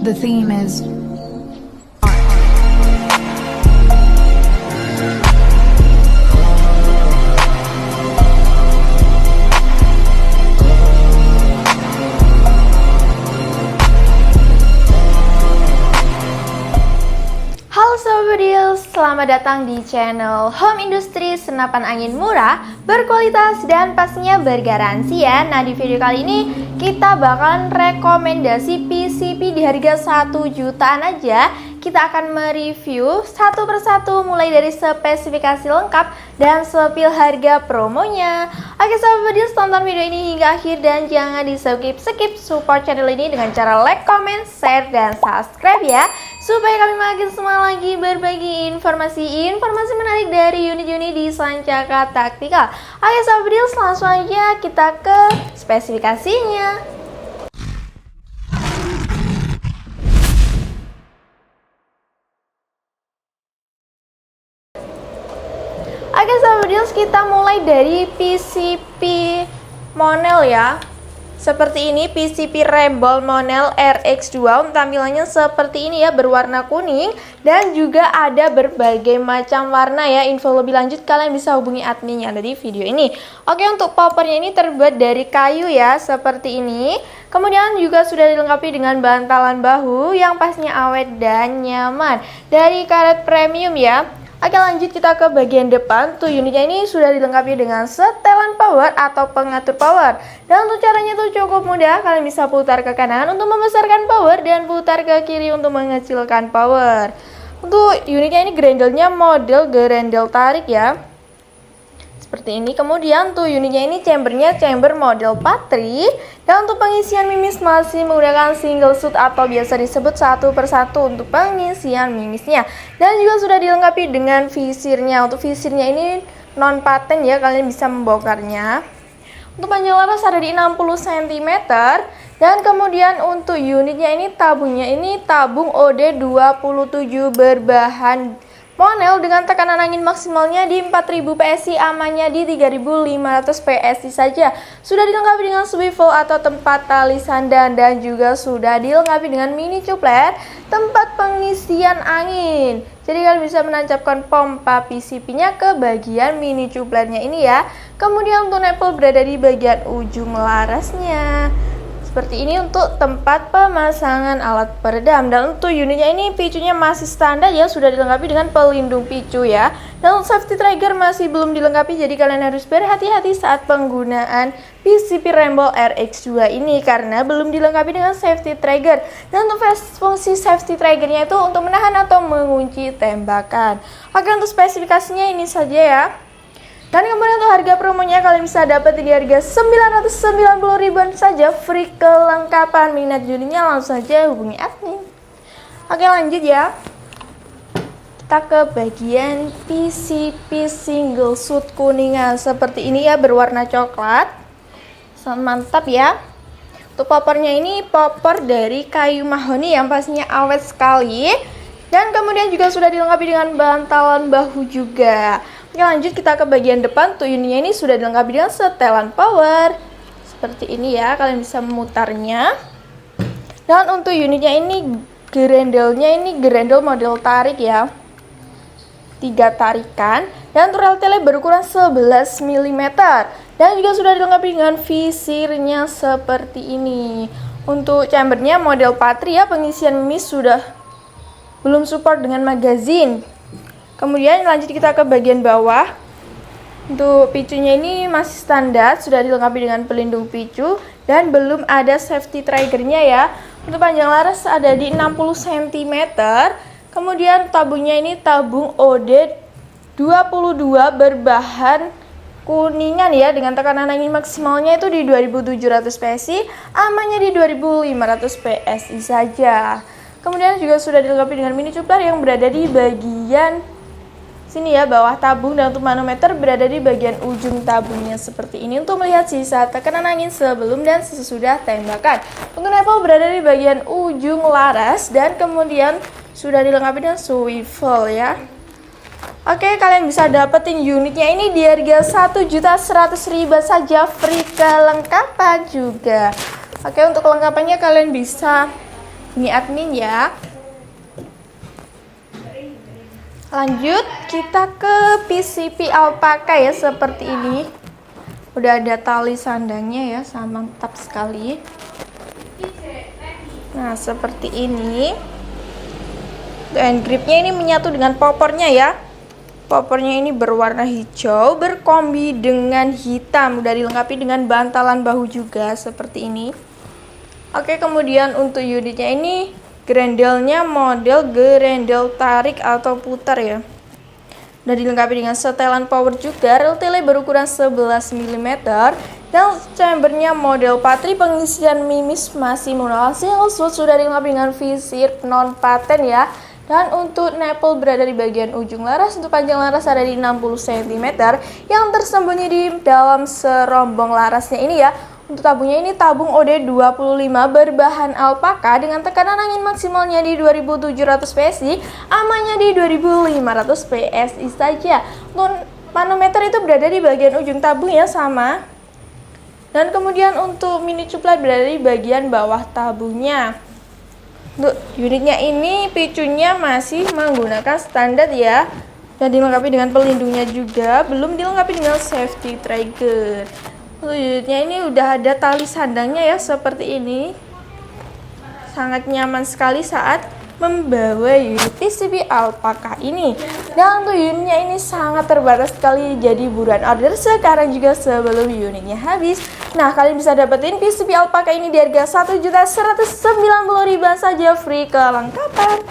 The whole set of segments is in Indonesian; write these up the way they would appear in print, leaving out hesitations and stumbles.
The theme is Halo Sobat Deals, selamat datang di channel Home Industry Senapan Angin Murah, berkualitas dan pastinya bergaransi ya. Nah, di video kali ini kita bakalan rekomendasi PCP di harga 1 jutaan aja. Kita akan mereview satu persatu mulai dari spesifikasi lengkap dan sepil harga promonya. Oke Sobat Deals, tonton video ini hingga akhir dan jangan di-skip support channel ini dengan cara like, comment, share, dan subscribe ya, supaya kami makin semangat lagi berbagi informasi menarik dari unit-unit di Sancaka Taktikal. Oke Sobat Deals, langsung aja kita ke spesifikasinya. Oke Sobat Deals, kita mulai dari PCP Monel ya. Seperti ini PCP Rebel Monel RX2, tampilannya seperti ini ya, berwarna kuning dan juga ada berbagai macam warna ya. Info lebih lanjut kalian bisa hubungi admin yang ada di video ini. Oke, untuk poppernya ini terbuat dari kayu ya, seperti ini. Kemudian juga sudah dilengkapi dengan bantalan bahu yang pastinya awet dan nyaman dari karet premium ya. Oke, lanjut kita ke bagian depan. Tuh, unitnya ini sudah dilengkapi dengan setelan power atau pengatur power. Dan untuk caranya tuh cukup mudah. Kalian bisa putar ke kanan untuk membesarkan power dan putar ke kiri untuk mengecilkan power. Untuk unitnya ini grendelnya model gerendel tarik ya, seperti ini. Kemudian tuh unitnya ini chambernya chamber model patri. Dan untuk pengisian mimis masih menggunakan single shoot atau biasa disebut satu persatu untuk pengisian mimisnya. Dan juga sudah dilengkapi dengan visirnya. Untuk visirnya ini non paten ya, kalian bisa membongkarnya. Untuk panjang laras ada di 60 cm. Dan kemudian untuk unitnya ini tabungnya ini tabung OD27 berbahan Monel dengan tekanan angin maksimalnya di 4000 PSI, amannya di 3500 PSI saja. Sudah dilengkapi dengan swivel atau tempat tali sandan dan juga sudah dilengkapi dengan mini coupler tempat pengisian angin. Jadi kalian bisa menancapkan pompa PCP-nya ke bagian mini couplernya ini ya. Kemudian untuk nipple berada di bagian ujung larasnya. Seperti ini untuk tempat pemasangan alat peredam. Dan untuk unitnya ini picunya masih standar ya, sudah dilengkapi dengan pelindung picu ya. Dan untuk safety trigger masih belum dilengkapi, jadi kalian harus berhati-hati saat penggunaan PCP Rebel RX2 ini karena belum dilengkapi dengan safety trigger. Dan untuk fungsi safety triggernya itu untuk menahan atau mengunci tembakan. Oke, untuk spesifikasinya ini saja ya. Dan kemudian untuk harga promonya kalian bisa dapat di harga 990 ribuan saja, free kelengkapan. Minat unitnya langsung saja hubungi admin. Oke, lanjut ya. Kita ke bagian PCP single shoot kuningan seperti ini ya, berwarna coklat. Sangat mantap ya. Untuk poppernya ini popper dari kayu mahoni yang pastinya awet sekali. Dan kemudian juga sudah dilengkapi dengan bantalan bahu juga. Oke, lanjut kita ke bagian depan. Tuh unitnya ini sudah dilengkapi dengan setelan power seperti ini ya, kalian bisa memutarnya. Dan untuk unitnya ini grendelnya ini grendel model tarik ya, 3 tarikan. Dan untuk rel tele berukuran 11 mm. Dan juga sudah dilengkapi dengan visirnya seperti ini. Untuk chambernya model patri ya, pengisian mimis sudah belum support dengan magazine. Kemudian lanjut kita ke bagian bawah. Untuk picunya ini masih standar, sudah dilengkapi dengan pelindung picu dan belum ada safety triggernya ya. Untuk panjang laras ada di 60 cm. Kemudian tabungnya ini tabung OD22 berbahan kuningan ya, dengan tekanan angin maksimalnya itu di 2700 PSI, amannya di 2500 PSI saja. Kemudian juga sudah dilengkapi dengan mini coupler yang berada di bagian sini ya, bawah tabung. Dan untuk manometer berada di bagian ujung tabungnya seperti ini untuk melihat sisa tekanan angin sebelum dan sesudah tembakan. Untuk nipple berada di bagian ujung laras dan kemudian sudah dilengkapi dengan swivel ya. Oke, kalian bisa dapetin unitnya ini di harga 1.100.000 saja, free kelengkapan juga. Oke, untuk kelengkapannya kalian bisa Ini admin ya. Lanjut kita ke PCP alpaka ya, seperti ini. Udah ada tali sandangnya ya, sama mantap sekali. Nah seperti ini. Dan gripnya ini menyatu dengan popornya ya. Popornya ini berwarna hijau berkombi dengan hitam. Udah dilengkapi dengan bantalan bahu juga seperti ini. Oke, kemudian untuk unitnya ini grendelnya model grendel tarik atau putar ya. Udah dilengkapi dengan setelan power juga, rel tele berukuran 11 mm, dan chambernya model patri, pengisian mimis masih menggunakan single slot, sudah dilengkapi dengan visir non paten ya. Dan untuk nipple berada di bagian ujung laras, untuk panjang laras ada di 60 cm yang tersembunyi di dalam serombong larasnya ini ya. Untuk tabungnya ini tabung OD25 berbahan alpaka dengan tekanan angin maksimalnya di 2700 PSI, amannya di 2500 PSI saja. Untuk manometer itu berada di bagian ujung tabung ya, sama. Dan kemudian untuk mini cuplet berada di bagian bawah tabungnya. Untuk unitnya ini picunya masih menggunakan standar ya, dan dilengkapi dengan pelindungnya juga, belum dilengkapi dengan safety trigger. Untuk unitnya ini udah ada tali sandangnya ya, seperti ini. Sangat nyaman sekali saat membawa unit PCP alpaka ini. Dan untuk unitnya ini sangat terbatas sekali, jadi buruan order sekarang juga sebelum unitnya habis. Nah, kalian bisa dapetin PCP alpaka ini di harga Rp1.190.000 saja, free kelengkapan.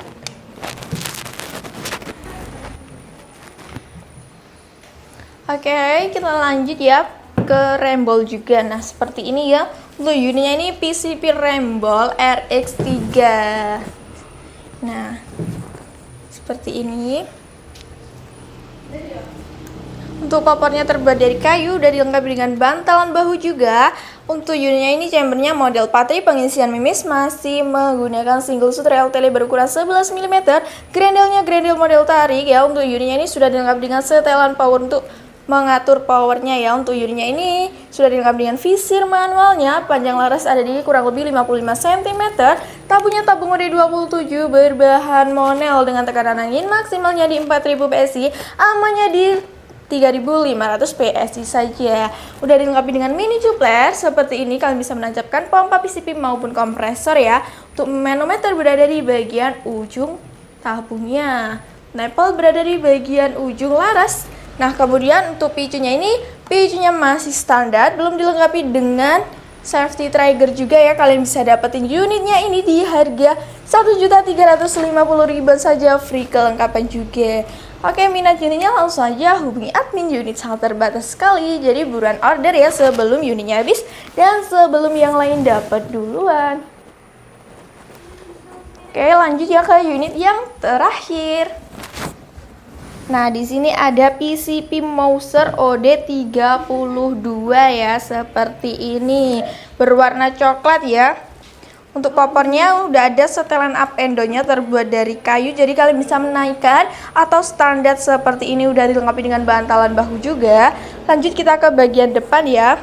Oke, kita lanjut ya ke rembol juga. Nah seperti ini ya, untuk unitnya ini PCP rembol RX3. Nah seperti ini. Untuk popornya terbuat dari kayu, udah dilengkapi dengan bantalan bahu juga. Untuk unitnya ini chambernya model patri, pengisian mimis masih menggunakan single shot, rel tele berukuran 11 mm, grendelnya grendel model tarik ya. Untuk unitnya ini sudah dilengkapi dengan setelan power untuk mengatur powernya ya. Untuk unitnya ini sudah dilengkapi dengan visir manualnya, panjang laras ada di kurang lebih 55 cm, tabungnya tabung OD27 berbahan monel dengan tekanan angin maksimalnya di 4000 PSI, amannya di 3500 PSI saja. Udah dilengkapi dengan mini coupler seperti ini, kalian bisa menancapkan pompa PCP maupun kompresor ya. Untuk manometer berada di bagian ujung tabungnya, nipple berada di bagian ujung laras. Nah kemudian untuk picunya ini, picunya masih standar, belum dilengkapi dengan safety trigger juga ya. Kalian bisa dapetin unitnya ini di harga Rp1.350.000 saja, free kelengkapan juga. Oke, minat unitnya langsung saja hubungi admin, unit sangat terbatas sekali, jadi buruan order ya sebelum unitnya habis dan sebelum yang lain dapat duluan. Oke, lanjut ya ke unit yang terakhir. Nah, di sini ada PCP Mouser OD32 ya, seperti ini, berwarna coklat ya. Untuk popornya udah ada setelan up endonya terbuat dari kayu, jadi kalian bisa menaikkan atau standar seperti ini, udah dilengkapi dengan bantalan bahu juga. Lanjut kita ke bagian depan ya.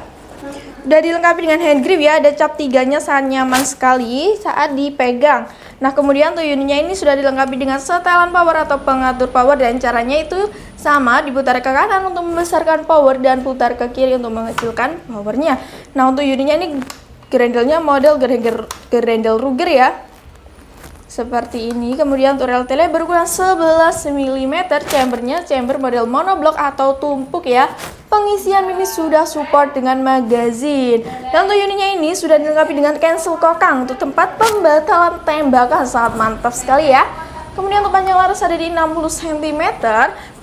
Udah dilengkapi dengan hand grip ya, ada cap 3-nya, sangat nyaman sekali saat dipegang. Nah kemudian untuk unitnya ini sudah dilengkapi dengan setelan power atau pengatur power, dan caranya itu sama, diputar ke kanan untuk membesarkan power dan putar ke kiri untuk mengecilkan powernya. Nah untuk unitnya ini grendelnya model grendel Ruger ya, seperti ini. Kemudian untuk rel tele berukuran 11 mm, chambernya chamber model monoblok atau tumpuk ya. Pengisian mimis sudah support dengan magazin. Dan untuk unitnya ini sudah dilengkapi dengan cancel kokang untuk tempat pembatalan tembakan, sangat mantap sekali ya. Kemudian untuk panjang laras ada di 60 cm.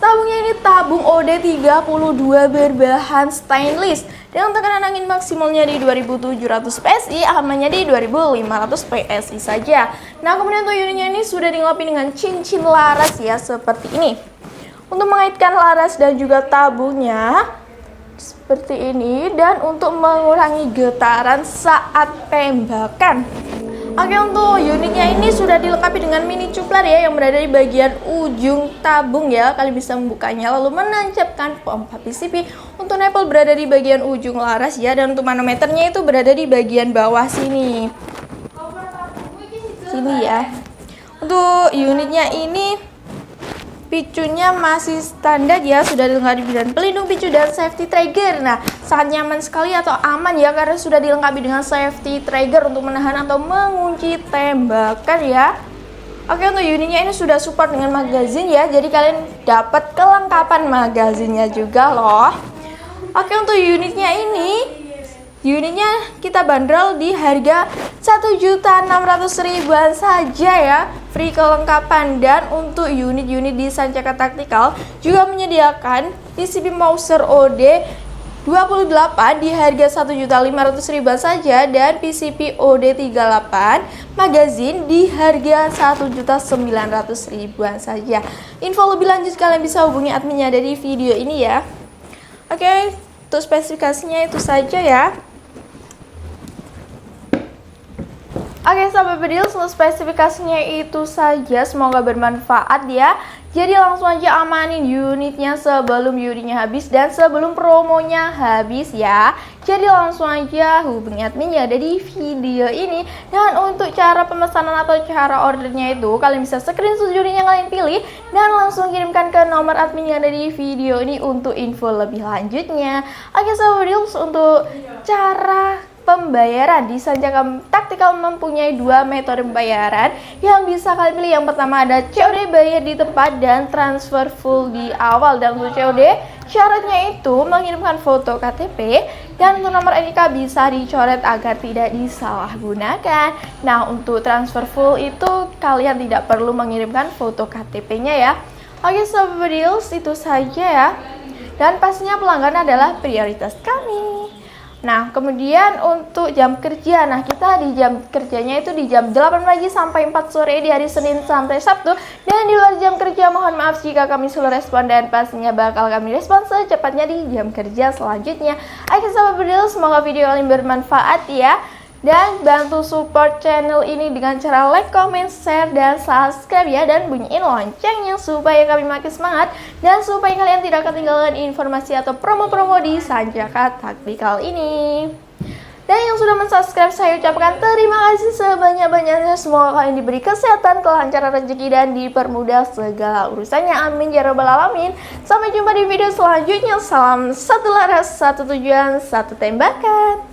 Tabungnya ini tabung OD32 berbahan stainless dengan tekanan angin maksimalnya di 2700 PSI, amannya di 2500 PSI saja. Nah kemudian untuk unitnya ini sudah dilengkapi dengan cincin laras ya, seperti ini. Untuk mengaitkan laras dan juga tabungnya seperti ini, dan untuk mengurangi getaran saat tembakan. Oke, untuk unitnya ini sudah dilengkapi dengan mini coupler ya, yang berada di bagian ujung tabung ya. Kalian bisa membukanya lalu menancapkan pompa PCP. Untuk nipple berada di bagian ujung laras ya, dan untuk manometernya itu berada di bagian bawah sini. sini ya. Untuk unitnya ini picunya masih standar ya, sudah dilengkapi dengan pelindung picu dan safety trigger. Nah, sangat nyaman sekali atau aman ya, karena sudah dilengkapi dengan safety trigger untuk menahan atau mengunci tembakan ya. Oke, untuk unitnya ini sudah support dengan magazine ya, jadi kalian dapat kelengkapan magazinnya juga loh. Oke, untuk unitnya kita bandrol di harga 1.600.000-an saja ya, free kelengkapan. Dan untuk unit-unit di Sancaka Tactical juga menyediakan PCP Mauser OD 28 di harga 1.500.000-an saja, dan PCP OD 38 magazine di harga 1.900.000-an saja. Info lebih lanjut kalian bisa hubungi adminnya dari video ini ya. Oke, untuk spesifikasinya itu saja ya. Oke sahabat Bedil, untuk spesifikasinya itu saja, semoga bermanfaat ya. Jadi langsung aja amanin unitnya sebelum unitnya habis dan sebelum promonya habis ya. Jadi langsung aja hubungi admin yang ada di video ini. Dan untuk cara pemesanan atau cara ordernya itu, kalian bisa screenshot unit yang kalian pilih dan langsung kirimkan ke nomor admin yang ada di video ini untuk info lebih lanjutnya. Oke sahabat Bedil, untuk cara pembayaran di Sancaka Tactical mempunyai dua metode pembayaran yang bisa kalian pilih. Yang pertama ada COD bayar di tempat dan transfer full di awal. Dan untuk COD syaratnya itu mengirimkan foto KTP dan untuk nomor NIK bisa dicoret agar tidak disalahgunakan. Nah, untuk transfer full itu kalian tidak perlu mengirimkan foto KTP-nya ya. Oke Sobat Deals, itu saja ya. Dan pastinya pelanggan adalah prioritas kami. Nah, kemudian untuk jam kerja, nah kita di jam kerjanya itu di jam 8 pagi sampai 4 sore di hari Senin sampai Sabtu. Dan di luar jam kerja mohon maaf jika kami sulit respon, dan pastinya bakal kami respon secepatnya di jam kerja selanjutnya. Oke Sobat Bedil, semoga video kalian bermanfaat ya. Dan bantu support channel ini dengan cara like, comment, share, dan subscribe ya. Dan bunyiin loncengnya supaya kami makin semangat dan supaya kalian tidak ketinggalan informasi atau promo-promo di Sancaka Tactical ini. Dan yang sudah mensubscribe, saya ucapkan terima kasih sebanyak-banyaknya. Semoga kalian diberi kesehatan, kelancaran rezeki, dan dipermudah segala urusannya. Amin ya rabbal alamin. Sampai jumpa di video selanjutnya. Salam satu laras, satu tujuan, satu tembakan.